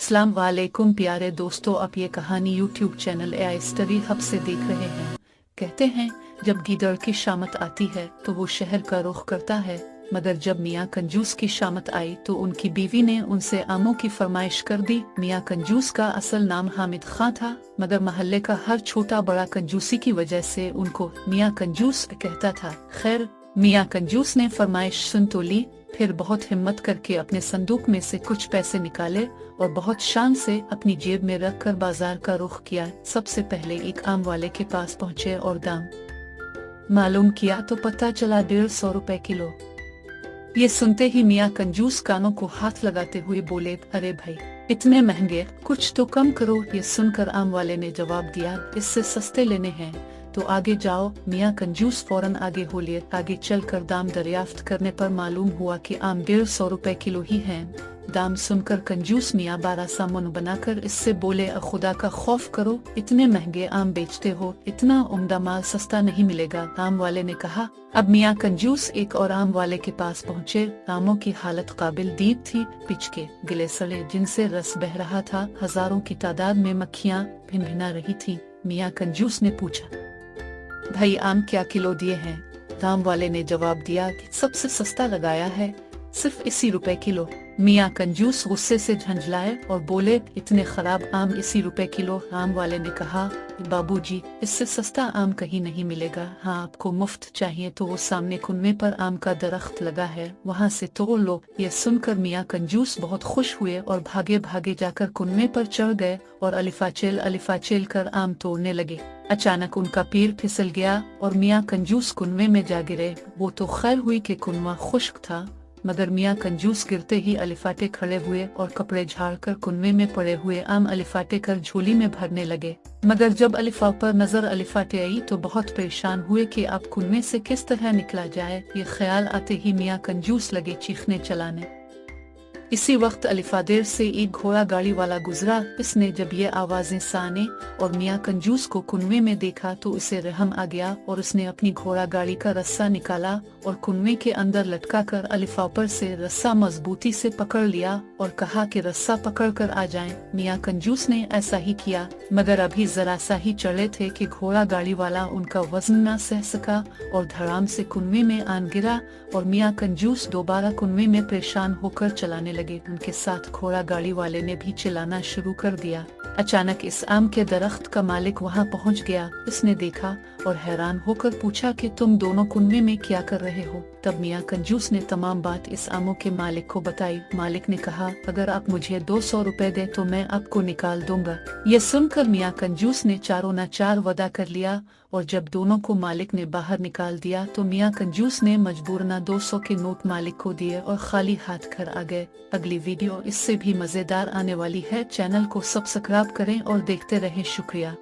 अस्सलाम वालेकुम प्यारे दोस्तों, आप ये कहानी YouTube channel AI story hub से देख रहे हैं। कहते हैं जब गीदड़ की शामत आती है तो वो शहर का रुख करता है, मगर जब मियाँ कंजूस की शामत आई तो उनकी बीवी ने उनसे आमों की फरमाइश कर दी। मियाँ कंजूस का असल नाम हामिद खां था, मगर महल्ले का हर छोटा बड़ा कंजूसी की वजह से उनको मियाँ कंजूस कहता था। खैर, मियाँ कंजूस ने फरमाइश सुन तो ली, फिर बहुत हिम्मत करके अपने संदूक में से कुछ पैसे निकाले और बहुत शान से अपनी जेब में रखकर बाजार का रुख किया। सबसे पहले एक आम वाले के पास पहुंचे और दाम मालूम किया तो पता चला 150 रुपए किलो। ये सुनते ही मियाँ कंजूस कानों को हाथ लगाते हुए बोले, अरे भाई इतने महंगे, कुछ तो कम करो। ये सुनकर आम वाले ने जवाब दिया, इससे सस्ते लेने हैं तो आगे जाओ। मियाँ कंजूस फौरन आगे हो लिए। आगे चलकर दाम दरियाफ्त करने पर मालूम हुआ कि आम 150 रुपए किलो ही हैं। दाम सुनकर कंजूस मियाँ 12 सा मुंह बनाकर इससे बोले, खुदा का खौफ करो, इतने महंगे आम बेचते हो, इतना उम्दा माल सस्ता नहीं मिलेगा। आम वाले ने कहा। अब मियाँ कंजूस एक और आम वाले के पास पहुँचे। आमों की हालत काबिल दीद थी, पिचके गिले सड़े जिनसे रस बह रहा था, हजारों की तादाद में मक्खियाँ भिनभिना रही थी। मियाँ कंजूस ने पूछा, भाई आम क्या किलो दिए हैं? आम वाले ने जवाब दिया कि सबसे सस्ता लगाया है, सिर्फ 80 रुपए किलो। मियाँ कंजूस गुस्से से झंझलाए और बोले, इतने खराब आम 80 रुपए किलो? आम वाले ने कहा, बाबूजी इससे सस्ता आम कहीं नहीं मिलेगा। हाँ, आपको मुफ्त चाहिए तो वो सामने कुनवे पर आम का दरख्त लगा है, वहाँ से तोड़ लो। ये सुनकर मियाँ कंजूस बहुत खुश हुए और भागे भागे जाकर कुनवे पर चढ़ गए और अलिफाचेल कर आम तोड़ने लगे। अचानक उनका पैर फिसल गया और मियाँ कंजूस कुनवे में जा गिरे। वो तो खैर हुई कि कुनवा खुश्क था, मगर मियाँ कंजूस गिरते ही अलिफाटे खड़े हुए और कपड़े झाड़कर कुनवे में पड़े हुए आम अलिफाटे कर झोली में भरने लगे। मगर जब अलिफा पर नजर अलिफाटे आई तो बहुत परेशान हुए कि अब कुनवे से किस तरह निकला जाए। ये ख्याल आते ही मियाँ कंजूस लगे चीखने चलाने। इसी वक्त अलिफा देर से एक घोड़ा गाड़ी वाला गुजरा। इसने जब ये आवाजें साने और मियाँ कंजूस को कुनवे में देखा तो उसे रहम आ गया और उसने अपनी घोड़ा गाड़ी का रस्सा निकाला और कुनवे के अंदर लटका कर अलिफा पर से रस्सा मजबूती से पकड़ लिया और कहा कि रस्सा पकड़ कर आ जाएं। मियाँ कंजूस ने ऐसा ही किया, मगर अभी जरा सा ही चढ़े थे कि घोड़ा गाड़ी वाला उनका वजन न सह सका और धड़ाम से कुनवे में आन गिरा और मियाँ कंजूस दोबारा कुनवे में परेशान होकर चलाने लगे। उनके साथ घोड़ा गाड़ी वाले ने भी चिल्लाना शुरू कर दिया। अचानक इस आम के दरख्त का मालिक वहां पहुंच गया। इसने देखा और हैरान होकर पूछा कि तुम दोनों कुनवे में क्या कर रहे हो? तब मियाँ कंजूस ने तमाम बात इस आमों के मालिक को बताई। मालिक ने कहा, अगर आप मुझे 200 रुपए दे तो मैं आपको निकाल दूंगा। ये सुनकर मियाँ कंजूस ने चारों ना चार वादा कर लिया और जब दोनों को मालिक ने बाहर निकाल दिया तो मियाँ कंजूस ने मजबूरना 200 के नोट मालिक को दिए और खाली हाथ घर आ गए। अगली वीडियो इससे भी मजेदार आने वाली है। चैनल को सब्सक्राइब करें और देखते रहें। शुक्रिया।